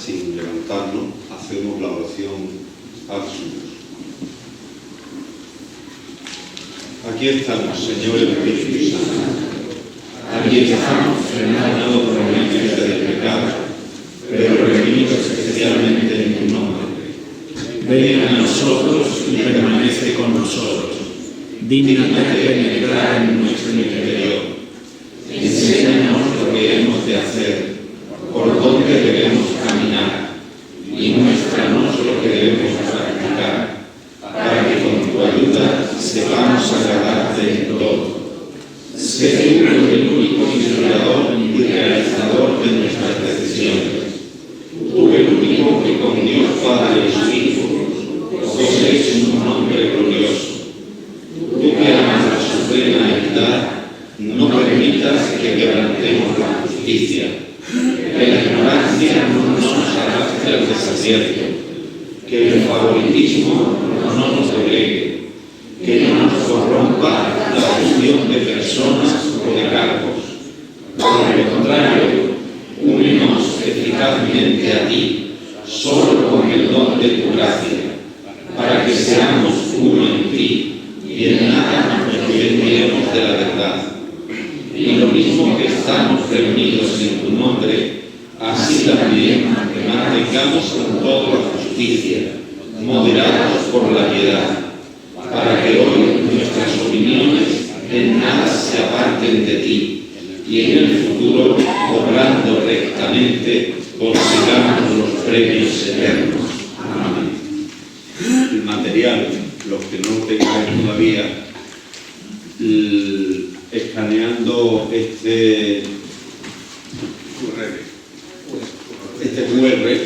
sin levantarnos, hacemos la oración Padre nuestro. Aquí estamos, Señor Espíritu Santo. Aquí estamos, frenados por la violencia del pecado, pero redimidos especialmente en tu nombre. Ven a nosotros y permanece con nosotros. Dígnate penetrar en nuestro interior. Enséñanos lo que hemos de hacer, por dónde debemos caminar, y muéstranos lo que debemos practicar, para que con tu ayuda sepamos agradarte en todo. Sé tú el único inspirador y realizador de nuestras decisiones. Tú el único que con Dios Padre y su Hijo posees un nombre glorioso. Tú que amas la suprema equidad, no permitas que quebrantemos la justicia, que la ignorancia no nos arrastre al desacierto, que el favoritismo no nos doblegue, que no nos corrompa la fusión de personas o de cargos. Por lo contrario, únenos eficazmente a ti, solo con el don de tu gracia, para que seamos uno en ti y en nada nos desviemos de la verdad. Y lo mismo que estamos reunidos en tu nombre, así también que mantengamos en todo la justicia, moderados por la piedad, para que hoy nuestras opiniones en nada se aparten de ti, y en el futuro, obrando rectamente, consigamos los premios eternos. Amén. El material, los que no lo tengan todavía, escaneando este QR,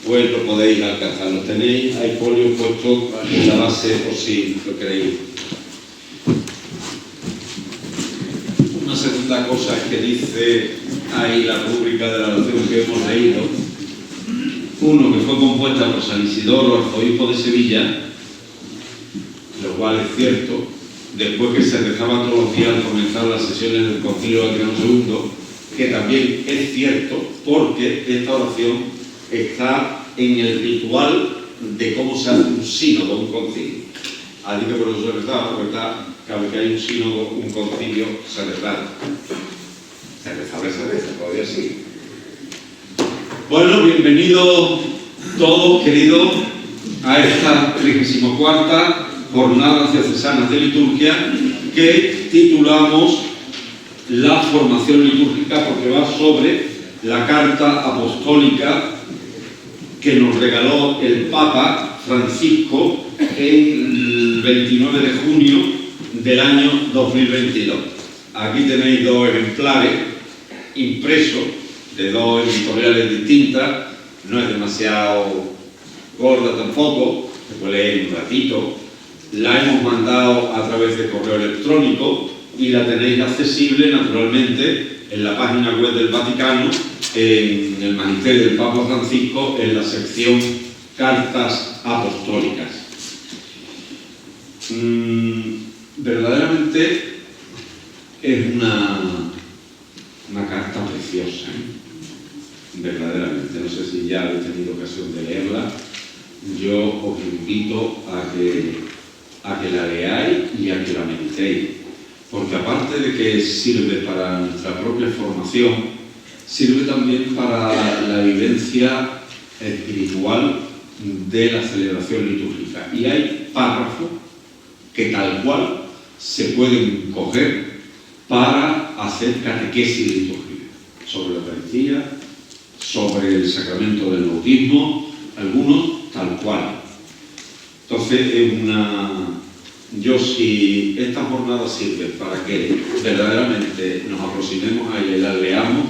pues lo podéis alcanzar. Lo tenéis, hay folio puesto en la base por si lo queréis. Una segunda cosa es que dice ahí la rúbrica de la oración que hemos leído. Uno, que fue compuesta por San Isidoro, arzobispo de Sevilla, lo cual es cierto, después que se rezaba todos los días al comenzar las sesiones del Concilio Vaticano II, que también es cierto, porque esta oración está en el ritual de cómo se hace un sínodo, un concilio. Así que por eso se rezaba, ¿verdad? Cada vez que hay un sínodo, un concilio, se rezaba. Se reza, todavía sí. Bueno, bienvenidos todos, queridos, a esta 34ª Jornadas Diocesanas de Liturgia que titulamos La formación litúrgica, porque va sobre la carta apostólica que nos regaló el Papa Francisco el 29 de junio del año 2022. Aquí tenéis dos ejemplares impresos de dos editoriales distintas, no es demasiado gorda tampoco, se puede leer un ratito. La hemos mandado a través de correo electrónico y la tenéis accesible naturalmente en la página web del Vaticano, en el Magisterio del Papa Francisco, en la sección Cartas Apostólicas. Verdaderamente es una carta preciosa, verdaderamente. No sé si ya habéis tenido ocasión de leerla. Yo os invito a que la leáis y a que la meditéis, porque aparte de que sirve para nuestra propia formación, sirve también para la vivencia espiritual de la celebración litúrgica. Y hay párrafos que tal cual se pueden coger para hacer catequesis litúrgica sobre la Eucaristía, sobre el sacramento del bautismo, algunos tal cual. Entonces si esta jornada sirve para que verdaderamente nos aproximemos a ella y la leamos,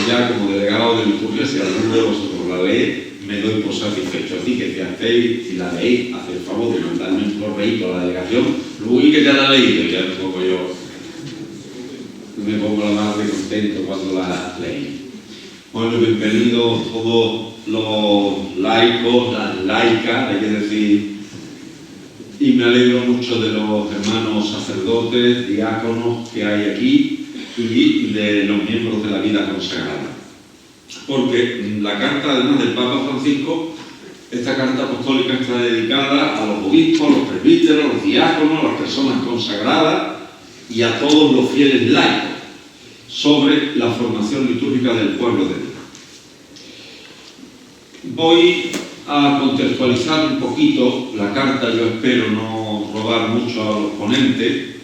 ya como delegado de liturgia, si alguno de vosotros la lee, me doy por satisfecho. Así que si la leéis, haced el favor de mandarme un correíto a la delegación, luego y que ya la he leído, ya un poco yo me pongo la más de contento cuando la leí. Bueno, bienvenidos todos los laicos, las laicas, hay que decir, y me alegro mucho de los hermanos sacerdotes, diáconos que hay aquí y de los miembros de la vida consagrada. porque la carta, además del Papa Francisco, esta carta apostólica está dedicada a los obispos, a los presbíteros, a los diáconos, a las personas consagradas y a todos los fieles laicos sobre la formación litúrgica del pueblo de Dios. Voy a contextualizar un poquito la carta, yo espero no robar mucho a los ponentes.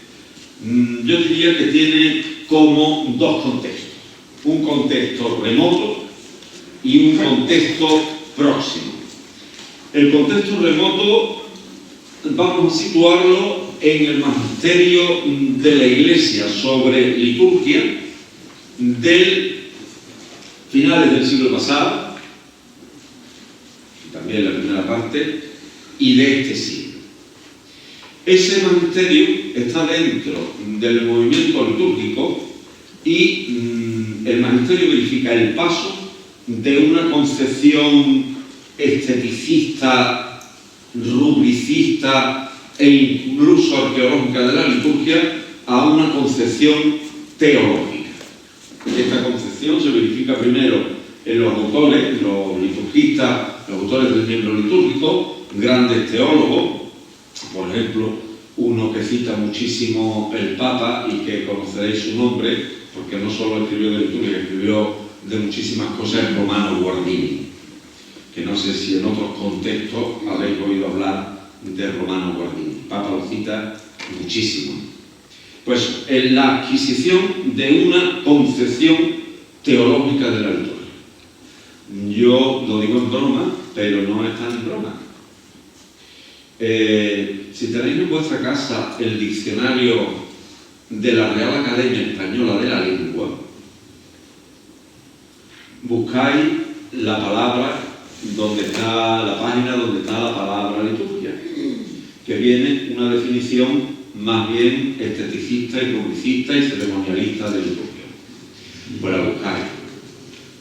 Yo diría que tiene como dos contextos, un contexto remoto y un contexto próximo. El contexto remoto vamos a situarlo en el magisterio de la Iglesia sobre liturgia del finales del siglo pasado, también la primera parte, y de este siglo. Ese magisterio está dentro del movimiento litúrgico y el magisterio verifica el paso de una concepción esteticista, rubricista e incluso arqueológica de la liturgia a una concepción teológica. Esta concepción se verifica primero en los autores, los liturgistas, los autores del miembro litúrgico, grandes teólogos, por ejemplo, uno que cita muchísimo el Papa y que conoceréis su nombre, porque no solo escribió de liturgia, escribió de muchísimas cosas, Romano Guardini, que no sé si en otros contextos habéis oído hablar de Romano Guardini. El Papa lo cita muchísimo. Pues en la adquisición de una concepción teológica de la liturgia. Yo lo digo en broma, pero no es tan en broma. Si tenéis en vuestra casa el diccionario de la Real Academia Española de la Lengua, buscáis la palabra donde está la página donde está la palabra liturgia, que viene una definición más bien esteticista y rubricista y ceremonialista de liturgia. Pues la buscáis.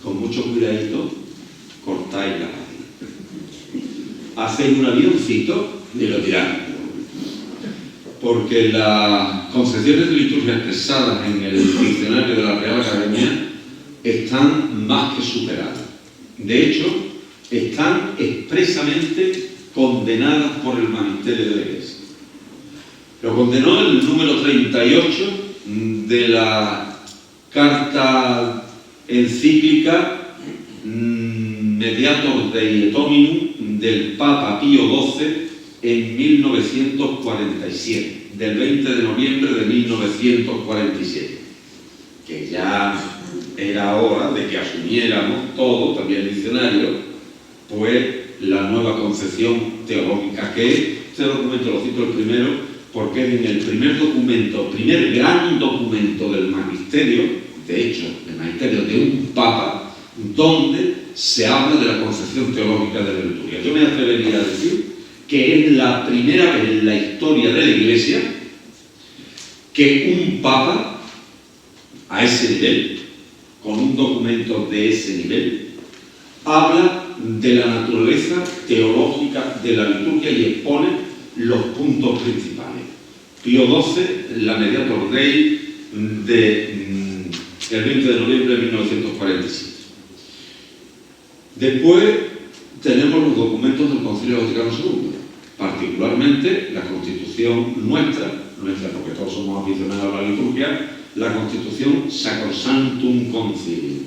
Con mucho cuidadito cortáis la página. Hacéis un avioncito y lo tiráis. Porque las concepciones de liturgia expresadas en el diccionario de la Real Academia están más que superadas. De hecho, están expresamente condenadas por el magisterio de la Iglesia. Lo condenó el número 38 de la carta encíclica Mediator Dei et Hominum del Papa Pío XII en 1947, del 20 de noviembre de 1947, que ya era hora de que asumiéramos todo, también el diccionario, pues la nueva concepción teológica que es. Este documento lo cito el primero porque es en el primer documento, primer gran documento del magisterio, de hecho, el magisterio de un papa, donde se habla de la concepción teológica de la liturgia. Yo me atrevería a decir que es la primera vez en la historia de la Iglesia que un papa a ese nivel, con un documento de ese nivel, habla de la naturaleza teológica de la liturgia y expone los puntos principales. Pío XII, la Mediator Dei del 20 de noviembre de 1947. Después tenemos los documentos del Concilio Vaticano II, particularmente la Constitución nuestra porque todos somos aficionados a la liturgia, la Constitución Sacrosanctum Concilium.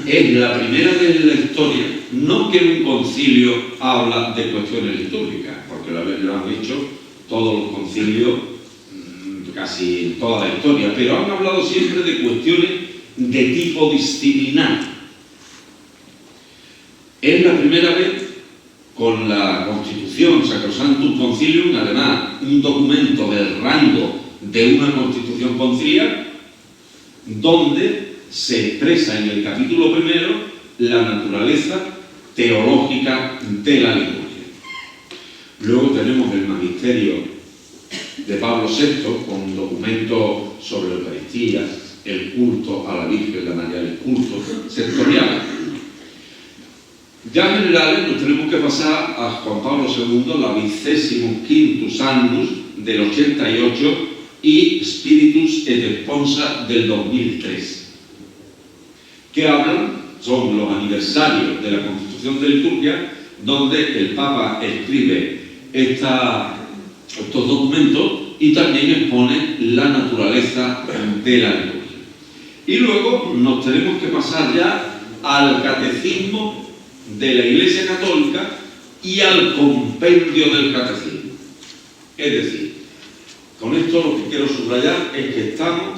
Es la primera vez en la historia, no que un concilio habla de cuestiones litúrgicas, porque lo han dicho todos los concilios, casi toda la historia, pero han hablado siempre de cuestiones de tipo disciplinar. Es la primera vez con la Constitución Sacrosanctum Concilium, además un documento del rango de una Constitución conciliar, donde se expresa en el capítulo primero la naturaleza teológica de la liturgia. Luego tenemos el magisterio de Pablo VI con un documento sobre la Eucaristía, el culto a la Virgen, la María del culto sectorial. Ya generales nos tenemos que pasar a Juan Pablo II, la 25º Annus del 88 y Spiritus et Responsa del 2003. que hablan, son los aniversarios de la Constitución de Liturgia, donde el Papa escribe estos documentos y también expone la naturaleza de la liturgia. Y luego nos tenemos que pasar ya al Catecismo de la Iglesia Católica y al compendio del Catecismo. Es decir, con esto lo que quiero subrayar es que estamos,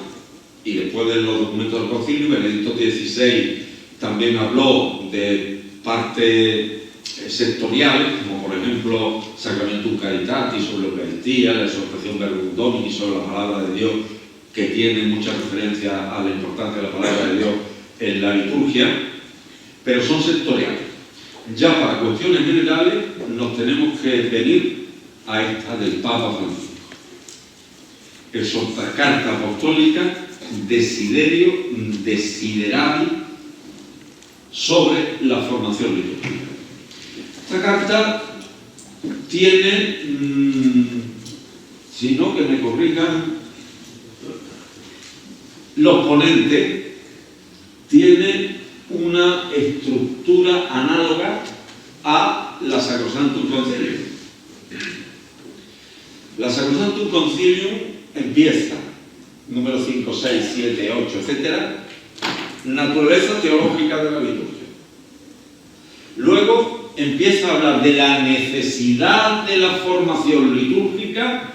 y después de los documentos del Concilio, Benedicto XVI también habló de partes sectoriales, como por ejemplo Sacramentum Caritatis sobre la Eucaristía, la exhortación Verbum Domini sobre la palabra de Dios, que tiene mucha referencia a la importancia de la palabra de Dios en la liturgia, pero son sectoriales. Ya para cuestiones generales nos tenemos que venir a esta del Papa Francisco. Exhorta carta apostólica Desiderio Desiderari sobre la formación litúrgica. Esta carta tiene, si no que me corrijan los ponentes, tiene una estructura análoga a la Sacrosanctum Concilium. La Sacrosanctum Concilium empieza, número 5, 6, 7, 8, etc., naturaleza teológica de la liturgia. Luego empieza a hablar de la necesidad de la formación litúrgica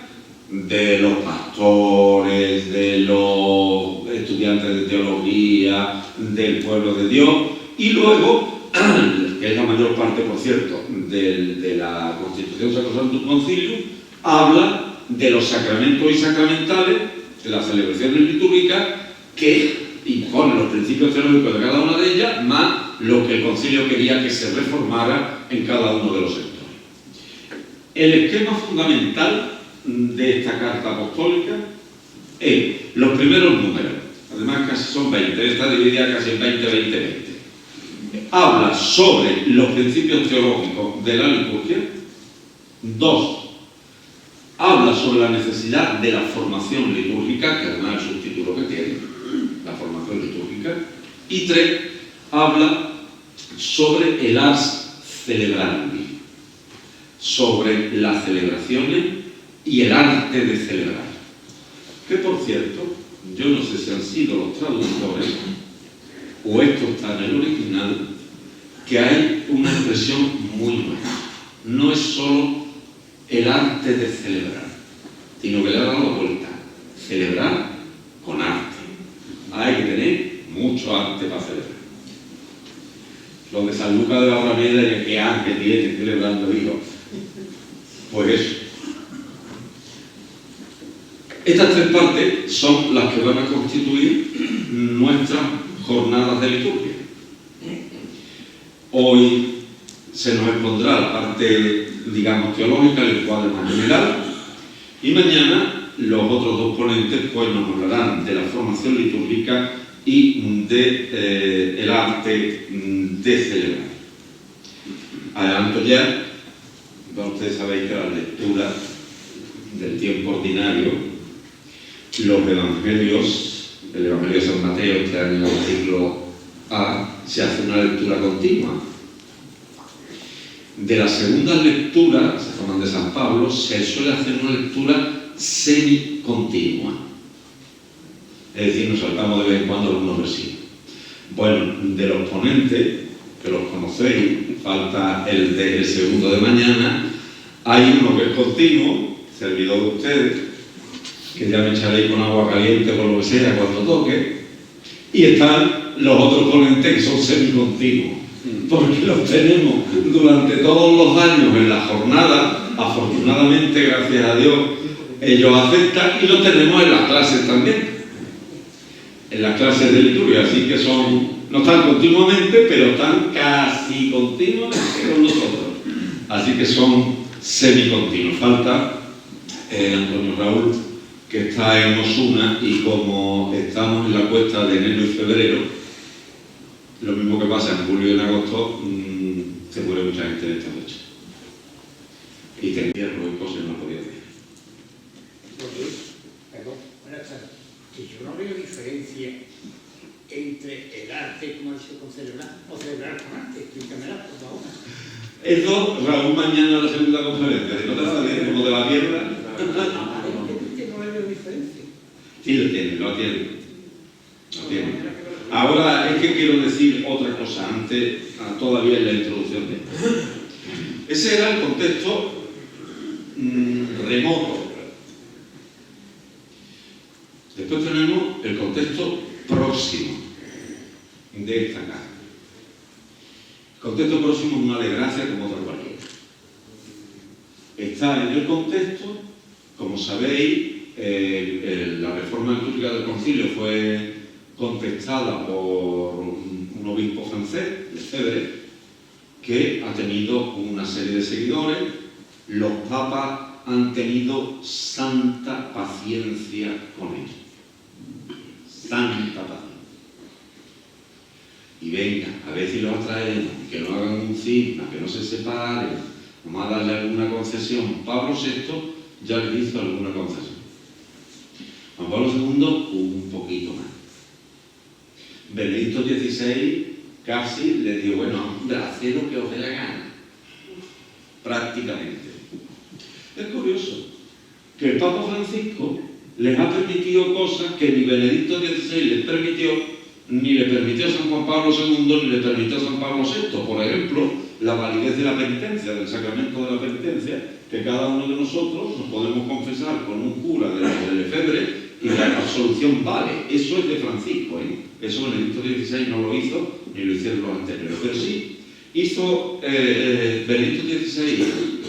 de los pastores, de los estudiantes de teología, del pueblo de Dios, y luego, que es la mayor parte, por cierto, de la Constitución Sacrosanctum Concilium, habla de los sacramentos y sacramentales, de las celebraciones litúrgicas, que impone los principios teológicos de cada una de ellas, más lo que el concilio quería que se reformara en cada uno de los sectores. El esquema fundamental de esta carta apostólica es los primeros números, además casi son 20, está dividida casi en 20, 20, 20. Habla sobre los principios teológicos de la liturgia. 2. Habla sobre la necesidad de la formación litúrgica, que además es el subtítulo que tiene, la formación litúrgica. Y 3. Habla sobre el ars celebrandi, sobre las celebraciones y el arte de celebrar. Que por cierto, yo no sé si han sido los traductores o esto está en el original, que hay una expresión muy nueva. No es solo el arte de celebrar, sino que le ha dado la vuelta. Celebrar con arte. Hay que tener mucho arte para celebrar. Lo de San Lucas de la Alameda, que arte tiene celebrando Dios. Pues eso. Estas 3 partes son las que van a constituir nuestras jornadas de liturgia. Hoy se nos expondrá la parte, digamos, teológica, el cuadro más general, y mañana los otros 2 ponentes pues, nos hablarán de la formación litúrgica y de el arte de celebrar. Adelanto ya, ustedes sabéis que la lectura del tiempo ordinario, los evangelios, el Evangelio de San Mateo, este año en el ciclo A, se hace una lectura continua. De las segundas lecturas, se forman de San Pablo, se suele hacer una lectura semi-continua. Es decir, nos saltamos de vez en cuando algunos versículos. Bueno, de los ponentes, que los conocéis, falta el del segundo de mañana, hay uno que es continuo, servidor de ustedes, que ya me echaréis con agua caliente, con lo que sea, cuando toque, y están los otros ponentes que son semicontinuos, porque los tenemos durante todos los años en la jornada, afortunadamente, gracias a Dios, ellos aceptan, y los tenemos en las clases también, en las clases de liturgia, así que no están continuamente, pero están casi continuamente con nosotros, así que son semicontinuos. Falta Antonio Raúl, que está en Osuna, y como estamos en la cuesta de enero y febrero, lo mismo que pasa en julio y en agosto, se muere mucha gente en esta fecha. Y te entierro y cosas no podía decir. Perdón, buenas tardes. Que yo no veo diferencia entre el arte, como ha dicho, con celebrar, o celebrar con arte. Explícamela, por favor. Eso, Raúl, mañana la segunda conferencia. Si no te va bien, como te la pierdas. Que no le veo diferencia. Sí, lo tiene, lo tiene. Lo tiene. Ahora es que quiero decir otra cosa antes, todavía en la introducción de esto. Ese era el contexto remoto. Después tenemos el contexto próximo de esta casa. El contexto próximo es una desgracia como otra cualquiera. Está en el contexto, como sabéis, la reforma litúrgica del concilio fue contestada por un obispo francés, Lefebvre, que ha tenido una serie de seguidores. Los papas han tenido santa paciencia con él. Santa paciencia. Y venga, a ver si los atraemos, que no hagan un cisma, que no se separen, vamos a darle alguna concesión. Pablo VI ya le hizo alguna concesión. Juan Pablo II un poquito más. Benedicto XVI casi le dijo, bueno, haced lo que os dé la gana. Prácticamente. Es curioso que el Papa Francisco les ha permitido cosas que ni Benedicto XVI les permitió, ni le permitió a San Juan Pablo II, ni le permitió a San Pablo VI. Por ejemplo, la validez de la penitencia, del sacramento de la penitencia, que cada uno de nosotros nos podemos confesar con un cura de Lefebvre y la absolución vale. Eso es de Francisco, ¿eh? Eso Benedicto XVI no lo hizo, ni lo hicieron los anteriores. Pero sí hizo Benedicto XVI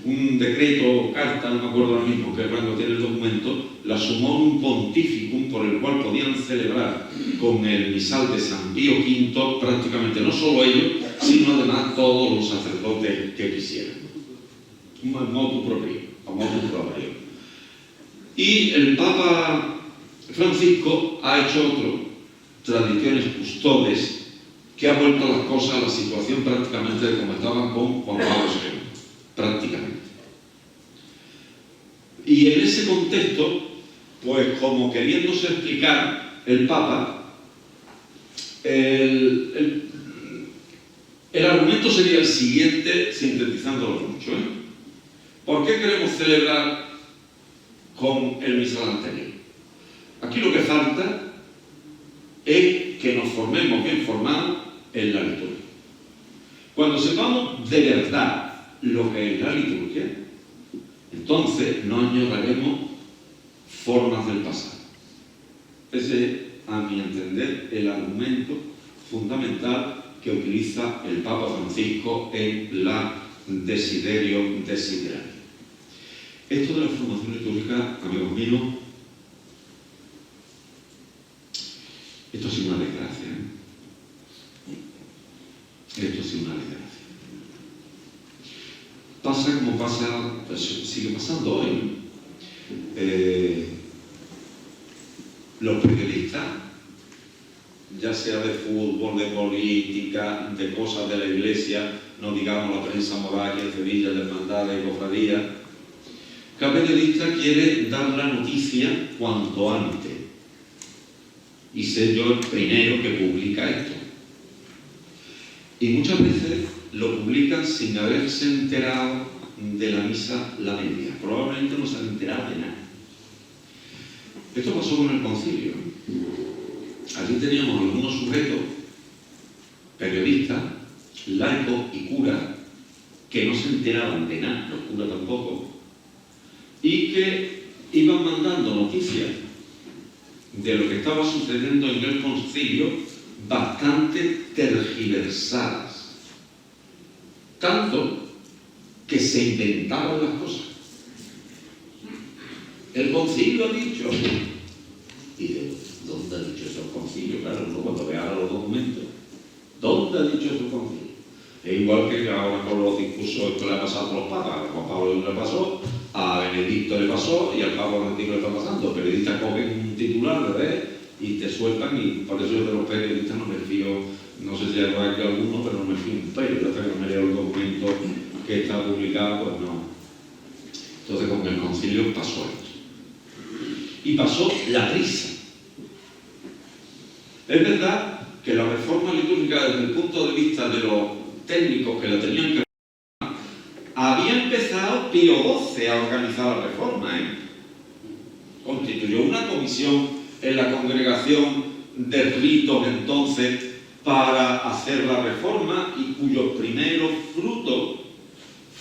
un decreto, carta, no me acuerdo ahora mismo qué rango tiene el documento, la Summorum Pontificum, por el cual podían celebrar con el misal de San Pío V prácticamente no solo ellos, sino además todos los sacerdotes que quisieran. Un motu proprio, a motu proprio. Y el Papa Francisco ha hecho otro, tradiciones custodes, que ha vuelto las cosas a la situación prácticamente de como estaban con Juan Pablo II. Prácticamente. Y en ese contexto, pues como queriéndose explicar el Papa, el argumento sería el siguiente, sintetizándolo mucho. ¿Por qué queremos celebrar con el misal anterior? Aquí lo que falta es que nos formemos bien formados en la liturgia. Cuando sepamos de verdad lo que es la liturgia, entonces no añoraremos formas del pasado. Ese es, a mi entender, el argumento fundamental que utiliza el Papa Francisco en la Desiderio Desiderario. Esto de la formación litúrgica, amigos míos, esto es una desgracia. Esto es una desgracia. Pasa como pasa, pues sigue pasando hoy. Los periodistas, ya sea de fútbol, de política, de cosas de la iglesia, no digamos la prensa moral aquí en Sevilla, de hermandades y cofradías, cada periodista quiere dar la noticia cuanto antes. Y ser yo el primero que publica esto. Y muchas veces lo publican sin haberse enterado de la misa la media. Probablemente no se han enterado de nada. Esto pasó con el concilio. Allí teníamos algunos sujetos, periodistas, laicos y curas, que no se enteraban de nada, los curas tampoco, y que iban mandando noticias de lo que estaba sucediendo en el concilio bastante tergiversadas. Tanto que se inventaban las cosas. El concilio ha dicho. Y de ¿dónde ha dicho eso el concilio? Claro, ¿no? Cuando vean los documentos. ¿Dónde ha dicho eso el concilio? Es igual que ahora con los discursos, esto le ha pasado a los papas. A Juan Pablo le pasó, a Benedicto le pasó y al Papa Francisco le está pasando. Periodistas cogen un titular, ¿verdad? Y te sueltan, y por eso yo de los periodistas no me fío, no sé si hay que alguno, pero no me fío un pelo, hasta que no me leo el documento que está publicado, pues no. Entonces con el concilio pasó esto. Y pasó la prisa. Es verdad que la reforma litúrgica, desde el punto de vista de los técnicos que la tenían que había empezado Pío XII a organizar la reforma, Constituyó una comisión en la congregación de ritos entonces para hacer la reforma y cuyos primeros frutos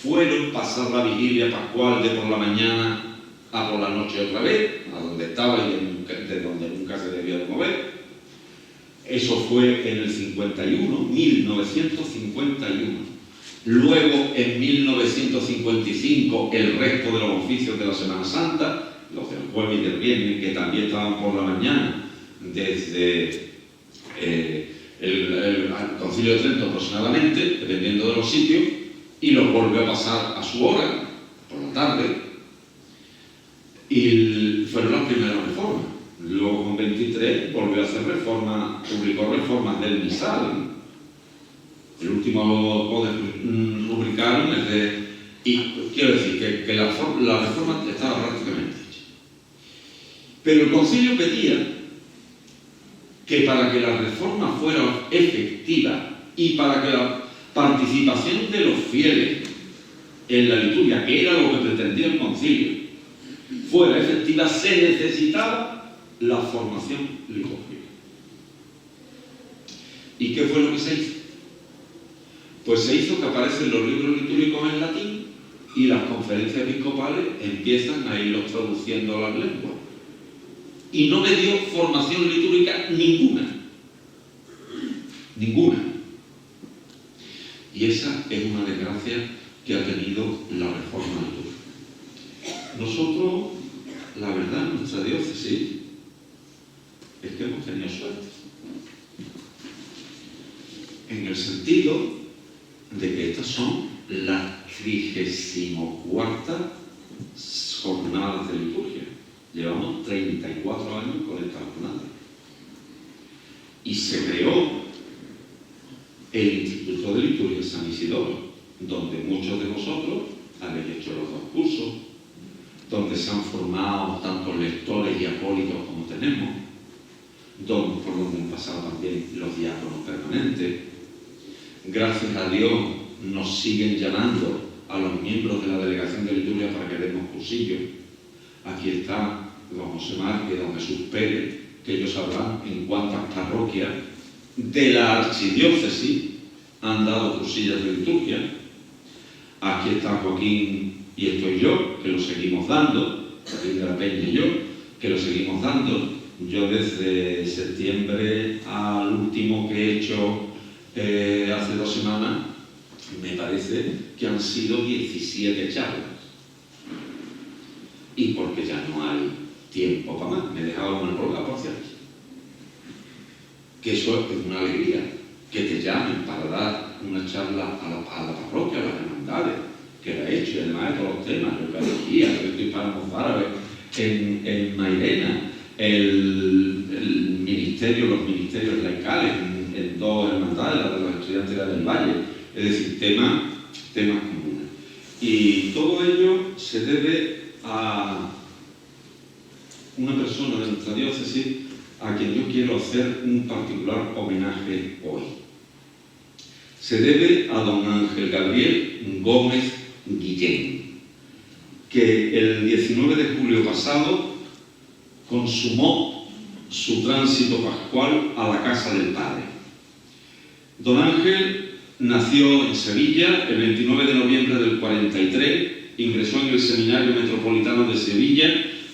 fueron pasar la vigilia pascual de por la mañana a por la noche otra vez, a donde estaba y de donde nunca se debía de mover. Eso fue en el 51, 1951. Luego, en 1955, el resto de los oficios de la Semana Santa, los del jueves y del viernes, que también estaban por la mañana, desde el Concilio de Trento aproximadamente, dependiendo de los sitios, y los volvió a pasar a su hora, por la tarde, y fueron las primeras reformas. Luego, con 23, volvió a hacer reformas, publicó reformas del misal. El último poder rubricaron es de... Y quiero decir que la reforma estaba prácticamente hecha. Pero el concilio pedía que para que la reforma fuera efectiva y para que la participación de los fieles en la liturgia, que era lo que pretendía el concilio, fuera efectiva, se necesitaba la formación litúrgica. ¿Y qué fue lo que se hizo? Pues se hizo que aparecen los libros litúrgicos en latín y las conferencias episcopales empiezan a irlos traduciendo a las lenguas. Y no me dio formación litúrgica ninguna. Ninguna. Y esa es una desgracia que ha tenido la reforma litúrgica. Nosotros, la verdad, en nuestra diócesis es que hemos tenido suerte. En el sentido de que estas son las 34 jornadas de liturgia. Llevamos 34 años con estas jornadas. Y se creó el Instituto de Liturgia San Isidoro, donde muchos de vosotros habéis hecho los 2 cursos, donde se han formado tantos lectores y acólitos como tenemos, por donde han pasado también los diáconos permanentes. Gracias a Dios nos siguen llamando a los miembros de la Delegación de Liturgia para que demos cursillos. Aquí está don José Márquez, don Jesús Pérez, que ellos sabrán en cuántas parroquias de la archidiócesis han dado cursillas de liturgia. Aquí está Joaquín y estoy yo, que lo seguimos dando, Joaquín de la Peña y yo, que lo seguimos dando. Yo desde septiembre al último que he hecho hace 2 semanas, me parece que han sido 17 charlas. Y porque ya no hay tiempo para más. Me he dejado una prórroga, por cierto. Que eso es una alegría. Que te llamen para dar una charla a la parroquia, a las hermandades, que la he hecho, y además de todos los temas, la Eucaristía, el Estoy Árabe, en Mairena, el ministerio, los ministerios laicales, en 2 hermandades, la de los estudiantes del Valle, es decir, temas comunes. Y todo ello se debe a una persona de nuestra diócesis a quien yo quiero hacer un particular homenaje hoy. Se debe a don Ángel Gabriel Gómez Guillén, que el 19 de julio pasado consumó su tránsito pascual a la casa del Padre. Don Ángel nació en Sevilla el 29 de noviembre del 43, ingresó en el Seminario Metropolitano de Sevilla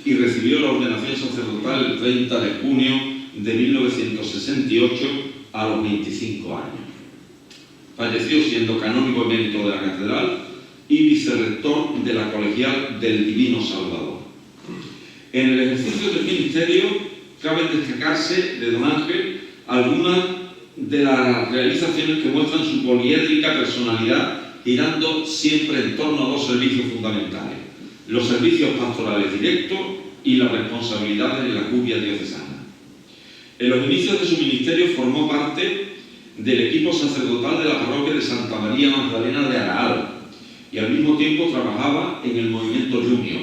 y recibió la ordenación sacerdotal el 30 de junio de 1968 a los 25 años. Falleció siendo canónigo emérito de la catedral y vicerrector de la Colegial del Divino Salvador. En el ejercicio del ministerio cabe destacarse de don Ángel algunas de las realizaciones que muestran su poliédrica personalidad, girando siempre en torno a 2 servicios fundamentales: los servicios pastorales directos y las responsabilidades de la curia diocesana. En los inicios de su ministerio formó parte del equipo sacerdotal de la parroquia de Santa María Magdalena de Araal y al mismo tiempo trabajaba en el movimiento Junior,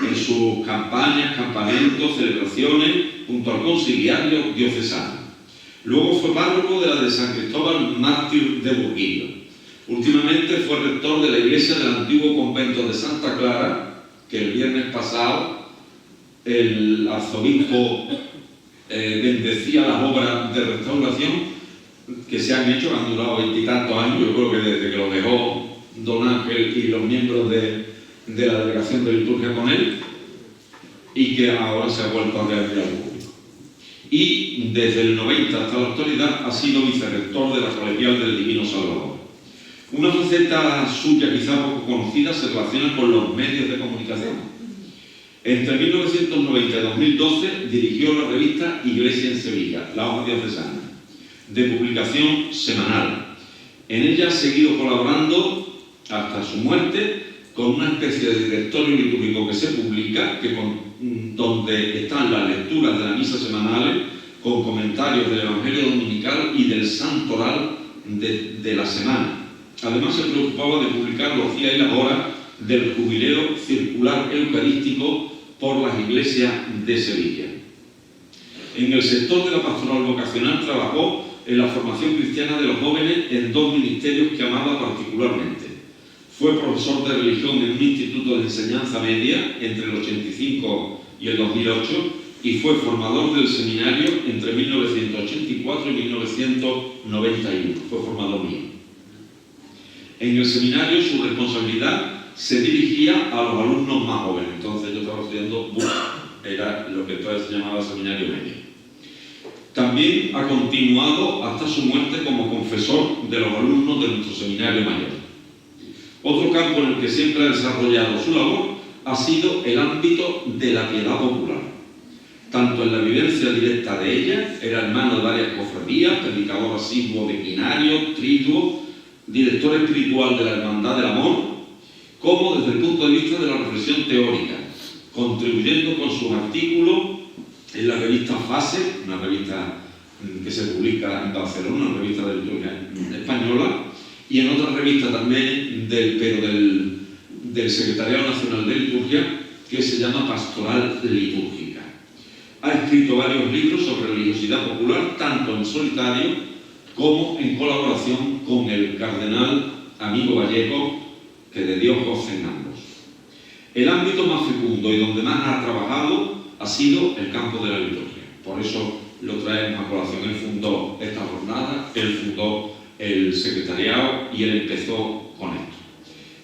en sus campañas, campamentos, celebraciones junto al conciliario diocesano. Luego fue párroco de la de San Cristóbal Mártir de Burguillo. Últimamente fue rector de la iglesia del antiguo convento de Santa Clara, que el viernes pasado el arzobispo bendecía las obras de restauración que se han hecho, han durado 20 y tantos años, yo creo que desde que lo dejó don Ángel y los miembros de la delegación de liturgia con él, y que ahora se ha vuelto a reabrir al público. Y desde el 90 hasta la actualidad ha sido vicerrector de la Colegial del Divino Salvador. Una faceta suya quizá poco conocida se relaciona con los medios de comunicación. Entre 1990 y 2012 dirigió la revista Iglesia en Sevilla, la hoja diocesana, de publicación semanal. En ella ha seguido colaborando hasta su muerte con una especie de directorio litúrgico que se publica, donde están las lecturas de las misas semanales, con comentarios del Evangelio Dominical y del Santoral de la semana. Además se preocupaba de publicar los días y las horas del jubileo circular eucarístico por las iglesias de Sevilla. En el sector de la pastoral vocacional trabajó en la formación cristiana de los jóvenes en dos ministerios que amaba particularmente. Fue profesor de religión en un instituto de enseñanza media entre el 85 y el 2008 y fue formador del seminario entre 1984 y 1991. Fue formador mío. En el seminario su responsabilidad se dirigía a los alumnos más jóvenes. Entonces yo estaba estudiando era lo que entonces se llamaba seminario medio. También ha continuado hasta su muerte como confesor de los alumnos de nuestro seminario mayor. Otro campo en el que siempre ha desarrollado su labor ha sido el ámbito de la piedad popular. Tanto en la vivencia directa de ella, era hermano de varias cofradías, predicador asiduo de quinario, triduo, director espiritual de la Hermandad del Amor, como desde el punto de vista de la reflexión teórica, contribuyendo con sus artículos en la revista Fase, una revista que se publica en Barcelona, una revista de liturgia española, y en otra revista también del Secretariado Nacional de Liturgia, que se llama Pastoral Litúrgica. Ha escrito varios libros sobre religiosidad popular, tanto en solitario como en colaboración con el cardenal Amigo Vallejo, que de Dios gocen ambos. El ámbito más fecundo y donde más ha trabajado ha sido el campo de la liturgia. Por eso lo traemos a colación. Él fundó esta jornada, él fundó el secretariado y él empezó con esto.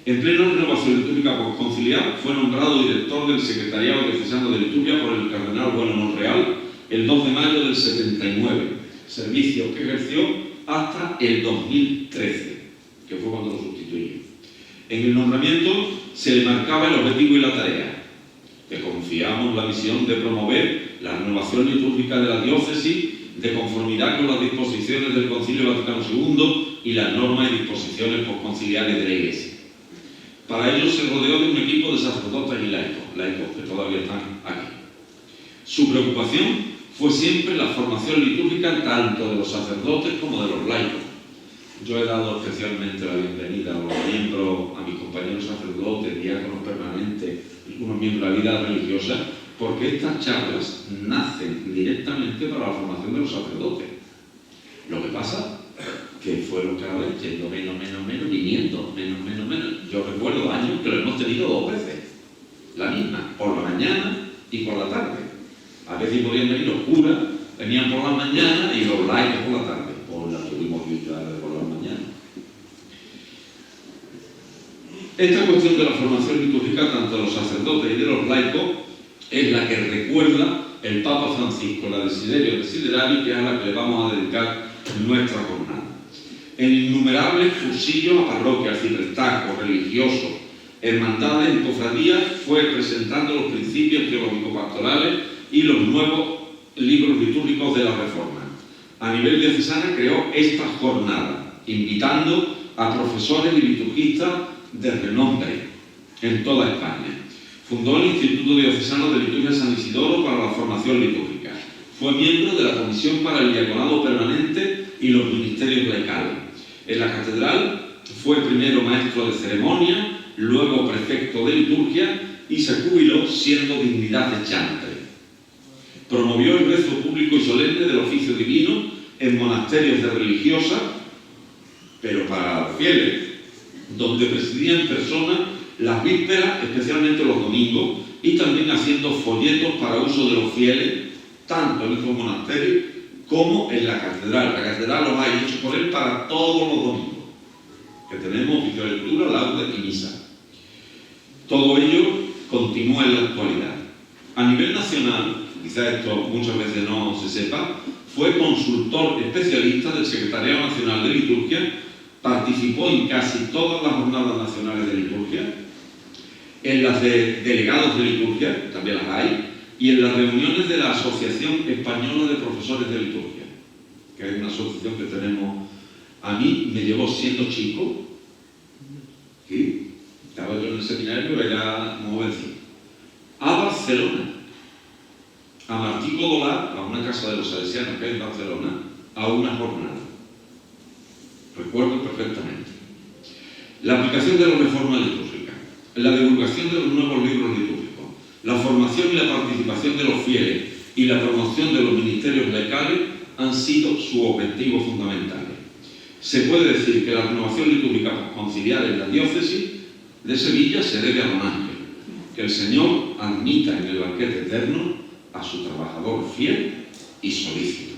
En plena renovación litúrgica conciliar fue nombrado director del Secretariado Diocesano de Liturgia por el cardenal Bueno Monreal el 2 de mayo del 79, servicio que ejerció hasta el 2013, que fue cuando lo sustituyó. En el nombramiento se le marcaba el objetivo y la tarea, que confiamos la misión de promover la renovación litúrgica de la diócesis de conformidad con las disposiciones del Concilio Vaticano II y las normas y disposiciones postconciliares de la Iglesia. Para ello se rodeó de un equipo de sacerdotes y laicos que todavía están aquí. Su preocupación fue siempre la formación litúrgica tanto de los sacerdotes como de los laicos. Yo he dado especialmente la bienvenida a los miembros, a mis compañeros sacerdotes, diáconos permanentes, unos miembros de la vida religiosa, porque estas charlas nacen directamente para la formación de los sacerdotes. Lo que pasa que fueron cada vez yendo menos, viniendo menos. Yo recuerdo años que lo hemos tenido 2 veces, la misma, por la mañana y por la tarde. A veces podían venir los curas, venían por la mañana y los laicos por la tarde. Por la tuvimos que ir por la mañana. Esta cuestión de la formación litúrgica, tanto de los sacerdotes y de los laicos, es la que recuerda el Papa Francisco, la Desiderio Desideravi, que es a la que le vamos a dedicar nuestra jornada. En innumerables cursillos a parroquias, ciprestacos, religiosos, hermandades y cofradías, fue presentando los principios teológico-pastorales y los nuevos libros litúrgicos de la Reforma. A nivel diocesano creó esta jornada, invitando a profesores y liturgistas de renombre en toda España. Fundó el Instituto Diocesano de Liturgia San Isidoro para la formación litúrgica. Fue miembro de la Comisión para el Diaconado Permanente y los Ministerios Laicales. En la catedral fue primero maestro de ceremonia, luego prefecto de liturgia y se jubiló siendo dignidad de chantre. Promovió el rezo público y solemne del oficio divino en monasterios de religiosas, pero para fieles, donde presidían en persona las vísperas, especialmente los domingos, y también haciendo folletos para uso de los fieles, tanto en estos monasterios como en la catedral. La catedral los ha hecho por él para todos los domingos, que tenemos oficio de lectura, laudes y misa. Todo ello continúa en la actualidad. A nivel nacional, quizá esto muchas veces no se sepa, fue consultor especialista del Secretariado Nacional de Liturgia, participó en casi todas las jornadas nacionales de liturgia, en las de delegados de liturgia, también las hay, y en las reuniones de la Asociación Española de Profesores de Liturgia, que es una asociación que tenemos. A mí me llevó siendo chico, ¿sí? Estaba yo en el seminario, era jovencito, a Barcelona, a Martí Codolà, a una casa de los salesianos que es en Barcelona, a una jornada. Recuerdo perfectamente. La aplicación de la reforma litúrgica, la divulgación de los nuevos libros litúrgicos, la formación y la participación de los fieles y la promoción de los ministerios locales han sido sus objetivos fundamentales. Se puede decir que la renovación litúrgica conciliar en la diócesis de Sevilla se debe a don Ángel. Que el Señor admita en el banquete eterno a su trabajador fiel y solícito.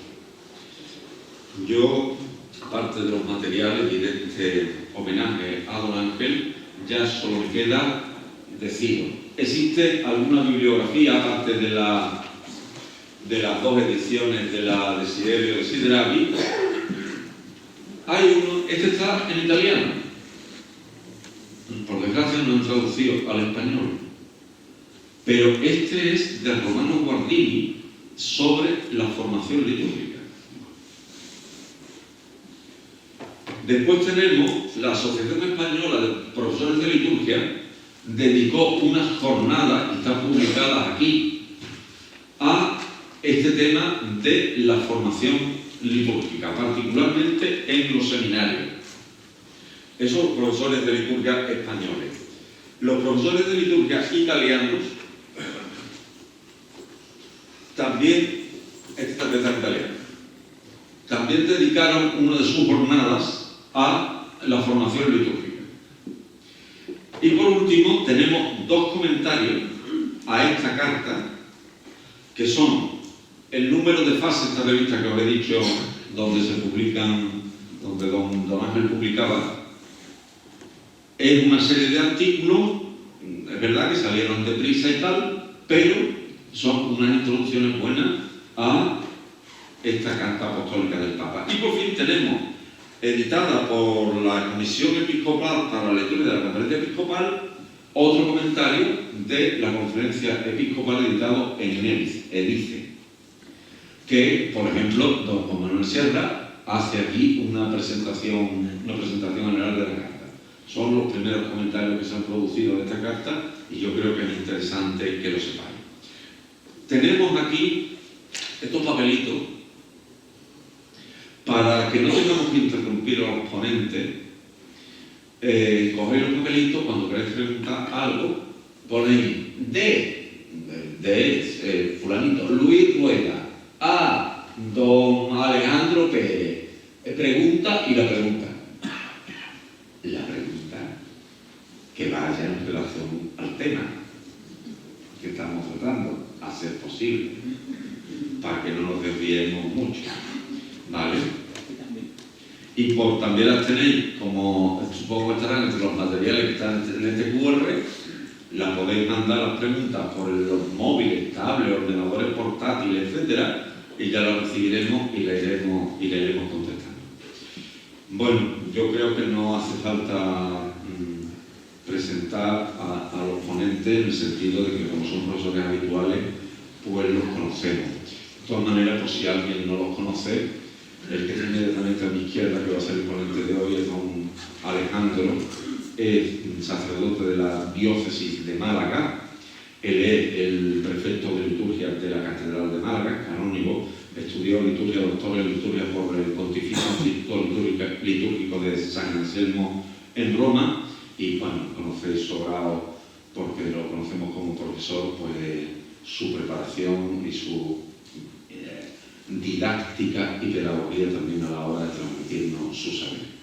Yo, aparte de los materiales y de este homenaje a don Ángel, ya solo me queda deciros. ¿Existe alguna bibliografía, aparte de las dos ediciones de la Desiderio Desideravi? Hay uno, este está en italiano. Por desgracia no han traducido al español. Pero este es de Romano Guardini sobre la formación litúrgica. Después tenemos la Asociación Española de Profesores de Liturgia, dedicó unas jornadas, y están publicadas aquí, a este tema de la formación litúrgica, particularmente en los seminarios. Esos profesores de liturgia españoles. Los profesores de liturgia italianos también, esta vez en italiano, también dedicaron una de sus jornadas a la formación litúrgica. Y por último, tenemos dos comentarios a esta carta, que son el número de fases de esta revista que os he dicho, donde se publican, donde don Ángel publicaba. Es una serie de artículos, es verdad que salieron deprisa y tal, pero son unas introducciones buenas a esta carta apostólica del Papa. Y por fin tenemos, editada por la Comisión Episcopal para la Lectura de la Conferencia Episcopal, otro comentario de la Conferencia Episcopal editado en Edice, que, por ejemplo, don Juan Manuel Sierra hace aquí una presentación general de la carta. Son los primeros comentarios que se han producido de esta carta y yo creo que es interesante que lo sepáis. Tenemos aquí estos papelitos para que no tengamos que interrumpir a los ponentes. Cogéis los papelitos, cuando queréis preguntar algo, ponéis de fulanito, Luis Rueda, a don Alejandro Pérez, pregunta y la pregunta. La pregunta que vaya en relación al tema que estamos tratando, a ser posible, para que no nos desviemos mucho, ¿vale? Y por también las tenéis, como supongo que estarán entre los materiales que están en este QR, las podéis mandar las preguntas por los móviles, tablets, ordenadores portátiles, etcétera, y ya las recibiremos y le iremos contestando. Bueno, yo creo que no hace falta presentar a los ponentes en el sentido de que, como son profesores habituales, pues los conocemos. De todas maneras, por si alguien no los conoce, el que tiene directamente a mi izquierda, que va a ser el ponente de hoy, es don Alejandro, es sacerdote de la diócesis de Málaga. Él es el prefecto de liturgia de la Catedral de Málaga, canónigo, estudió liturgia, doctor en liturgia por el Pontificio Instituto Litúrgico de San Anselmo en Roma, y bueno, conocéis sobrado, porque lo conocemos como profesor, pues su preparación y didáctica y pedagogía también a la hora de transmitirnos su saber.